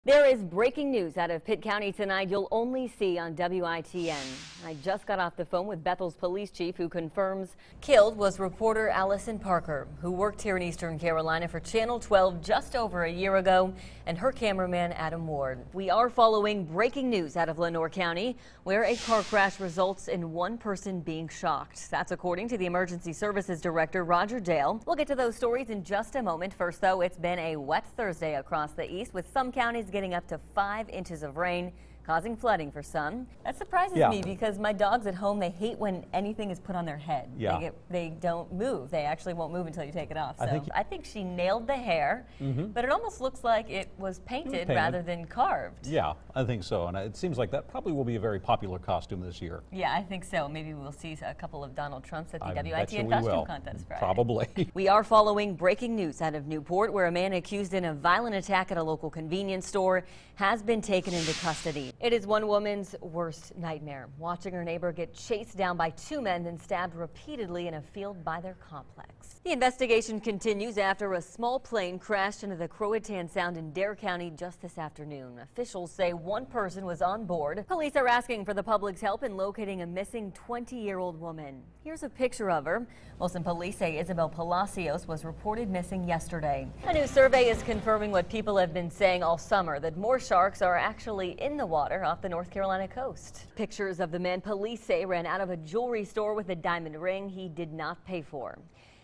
There is breaking news out of Pitt County tonight you'll only see on WITN. I just got off the phone with Bethel's police chief, who confirms killed was reporter Allison Parker, who worked here in Eastern Carolina for Channel 12 just over a year ago, and her cameraman Adam Ward. We are following breaking news out of Lenoir County, where a car crash results in one person being shocked. That's according to the Emergency Services Director Roger Dale. We'll get to those stories in just a moment. First, though, it's been a wet Thursday across the east, with some counties getting up to 5 inches of rain, causing flooding for some. That surprises me because my dogs at home, they hate when anything is put on their head. They don't move. They actually won't move until you take it off. So I think she nailed the hair, but it almost looks like it was painted rather than carved. Yeah, I think so. And it seems like that probably will be a very popular costume this year. Yeah, I think so. Maybe we'll see a couple of Donald Trumps at the WITN costume contest Friday. Probably. We are following breaking news out of Newport, where a man accused in a violent attack at a local convenience store has been taken into custody. It is one woman's worst nightmare, watching her neighbor get chased down by two men then stabbed repeatedly in a field by their complex. The investigation continues after a small plane crashed into the Croatan Sound in Dare County just this afternoon. Officials say one person was on board. Police are asking for the public's help in locating a missing 20-year-old woman. Here's a picture of her. Wilson police say Isabel Palacios was reported missing yesterday. A new survey is confirming what people have been saying all summer, that more sharks are actually in the water off the North Carolina coast. Pictures of the man police say ran out of a jewelry store with a diamond ring he did not pay for.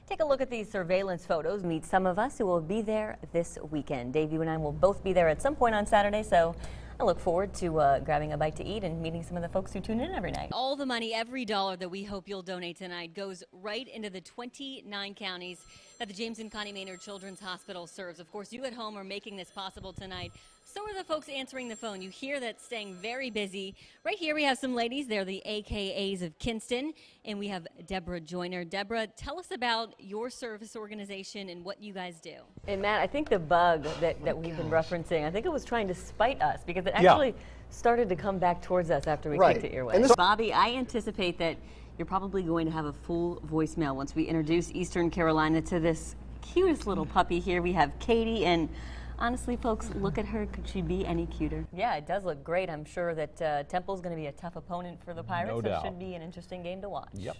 Take a look at these surveillance photos. Meet some of us who will be there this weekend. Dave, you and I will both be there at some point on Saturday, so I look forward to grabbing a bite to eat and meeting some of the folks who tune in every night. All the money, every dollar that we hope you'll donate tonight goes right into the 29 counties that the James and Connie Maynard Children's Hospital serves. Of course, you at home are making this possible tonight. So are the folks answering the phone. You hear that staying very busy. Right here we have some ladies. They're the AKAs of Kinston, and we have Deborah Joyner. Deborah, tell us about your service organization and what you guys do. And Matt, I think the bug that we've been referencing, I think it was trying to spite us because it actually started to come back towards us after we kicked it your way. Bobby, I anticipate that you're probably going to have a full voicemail once we introduce Eastern Carolina to this cutest little puppy here. We have Katie, and honestly, folks, look at her. Could she be any cuter? Yeah, it does look great. I'm sure that Temple's going to be a tough opponent for the Pirates. So it should be an interesting game to watch. Yep.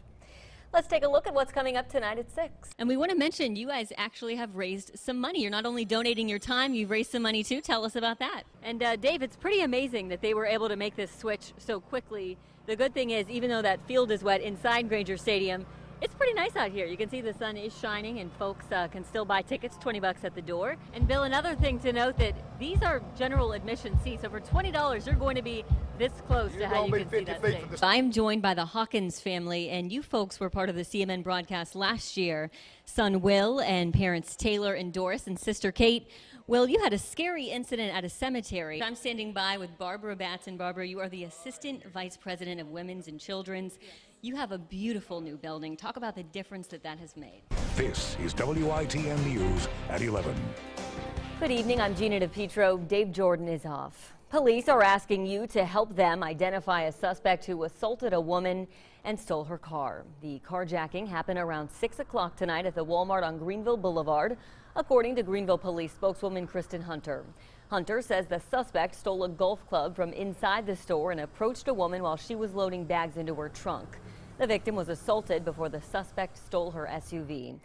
Let's take a look at what's coming up tonight at 6. And we want to mention you guys actually have raised some money. You're not only donating your time, you've raised some money too. Tell us about that. And Dave, it's pretty amazing that they were able to make this switch so quickly. The good thing is, even though that field is wet inside Granger Stadium, it's pretty nice out here. You can see the sun is shining and folks can still buy tickets, $20 at the door. And Bill, another thing to note that these are general admission seats. So for $20, you're going to be this close to how you can see that stage. I'm joined by the Hawkins family, and you folks were part of the CMN broadcast last year. Son Will and parents Taylor and Doris and sister Kate. Will, you had a scary incident at a cemetery. I'm standing by with Barbara Batson. Barbara, you are the Assistant Vice President of Women's and Children's. You have a beautiful new building. Talk about the difference that has made. This is WITN News at 11. Good evening. I'm Gina DiPietro. Dave Jordan is off. Police are asking you to help them identify a suspect who assaulted a woman and stole her car. The carjacking happened around 6 o'clock tonight at the Walmart on Greenville Boulevard, according to Greenville Police spokeswoman Kristen Hunter. Hunter says the suspect stole a golf club from inside the store and approached a woman while she was loading bags into her trunk. The victim was assaulted before the suspect stole her SUV.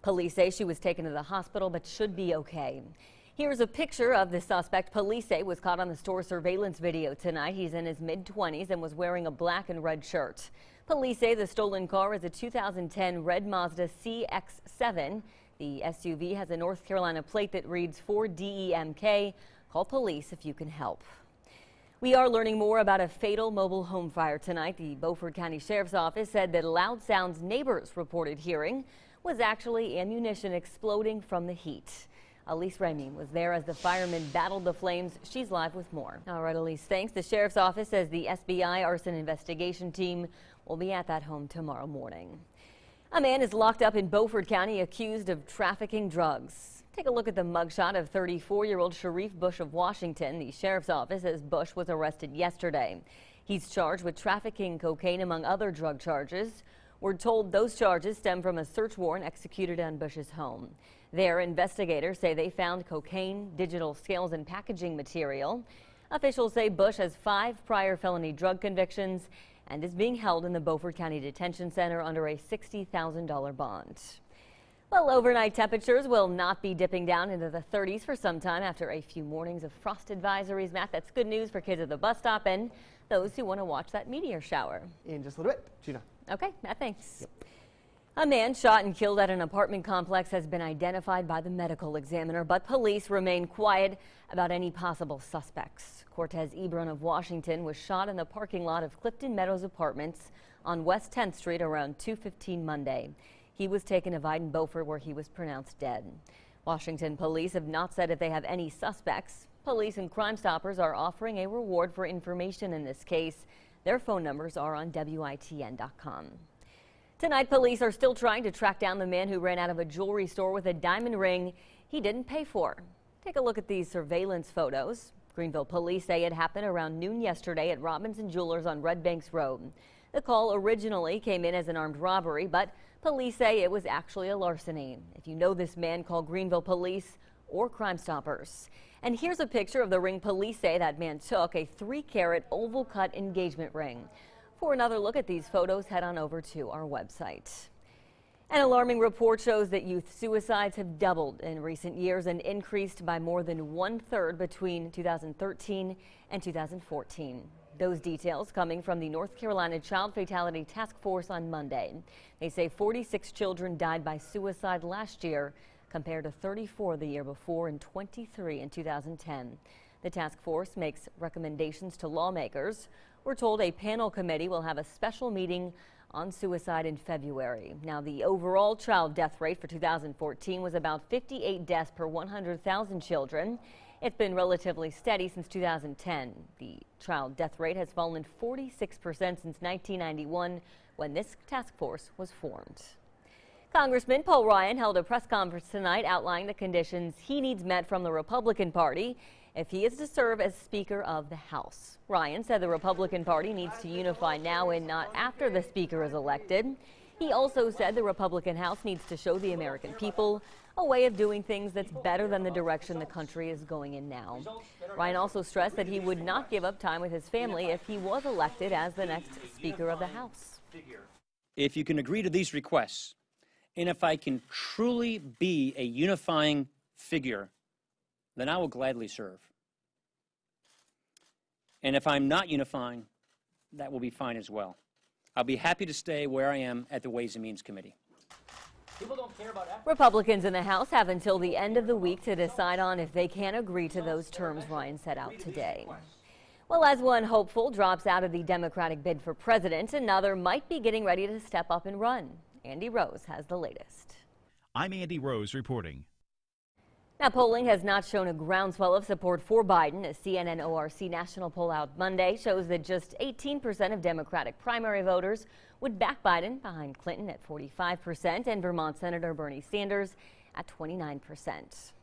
Police say she was taken to the hospital but should be okay. Here's a picture of the suspect police say was caught on the store surveillance video tonight. He's in his mid-20s and was wearing a black and red shirt. Police say the stolen car is a 2010 red Mazda CX-7. The SUV has a North Carolina plate that reads 4DEMK. Call police if you can help. We are learning more about a fatal mobile home fire tonight. The Beaufort County Sheriff's Office said that loud sounds neighbors reported hearing was actually ammunition exploding from the heat. Elise Remy was there as the firemen battled the flames. She's live with more. All right, Elise, thanks. The Sheriff's Office says the SBI arson investigation team will be at that home tomorrow morning. A man is locked up in Beaufort County accused of trafficking drugs. Take a look at the mugshot of 34-year-old Sharif Bush of Washington. The Sheriff's Office says Bush was arrested yesterday. He's charged with trafficking cocaine among other drug charges. We're told those charges stem from a search warrant executed on Bush's home. There, investigators say they found cocaine, digital scales, and packaging material. Officials say Bush has 5 prior felony drug convictions and is being held in the Beaufort County Detention Center under a $60,000 bond. Well, overnight temperatures will not be dipping down into the 30s for some time after a few mornings of frost advisories. Matt, that's good news for kids at the bus stop and those who want to watch that meteor shower. In just a little bit, Gina. Okay, Matt, thanks. Yep. A man shot and killed at an apartment complex has been identified by the medical examiner, but police remain quiet about any possible suspects. Cortez Ebron of Washington was shot in the parking lot of Clifton Meadows Apartments on West 10th Street around 2:15 Monday. He was taken to Vidin Beaufort, where he was pronounced dead. Washington police have not said if they have any suspects. Police and Crime Stoppers are offering a reward for information in this case. Their phone numbers are on WITN.com. Tonight, police are still trying to track down the man who ran out of a jewelry store with a diamond ring he didn't pay for. Take a look at these surveillance photos. Greenville police say it happened around noon yesterday at Robinson Jewelers on Red Banks Road. The call originally came in as an armed robbery, but police say it was actually a larceny. If you know this man, call Greenville Police or Crime Stoppers. And here's a picture of the ring police say that man took, a 3-carat oval cut engagement ring. For another look at these photos, head on over to our website. An alarming report shows that youth suicides have doubled in recent years and increased by more than 1/3 between 2013 and 2014. Those details coming from the North Carolina Child Fatality Task Force on Monday. They say 46 children died by suicide last year compared to 34 the year before and 23 in 2010. The task force makes recommendations to lawmakers. We're told a panel committee will have a special meeting on suicide in February. Now, the overall child death rate for 2014 was about 58 deaths per 100,000 children. It's been relatively steady since 2010. The child death rate has fallen 46% since 1991, when this task force was formed. Congressman Paul Ryan held a press conference tonight outlining the conditions he needs met from the Republican Party if he is to serve as Speaker of the House. Ryan said the Republican Party needs to unify now and not after the Speaker is elected. He also said the Republican House needs to show the American people a way of doing things that's better than the direction the country is going in now. Ryan also stressed that he would not give up time with his family if he was elected as the next Speaker of the House. If you can agree to these requests, and if I can truly be a unifying figure, then I will gladly serve. And if I'm not unifying, that will be fine as well. I'll be happy to stay where I am at the Ways and Means Committee. People don't care about Republicans in the House have until the end of the week to decide on if they can agree to those terms Ryan set out today. Well, as one hopeful drops out of the Democratic bid for president, another might be getting ready to step up and run. Andy Rose has the latest. I'm Andy Rose reporting. Now, polling has not shown a groundswell of support for Biden. A CNN ORC national poll out Monday shows that just 18% of Democratic primary voters would back Biden, behind Clinton at 45% and Vermont Senator Bernie Sanders at 29%.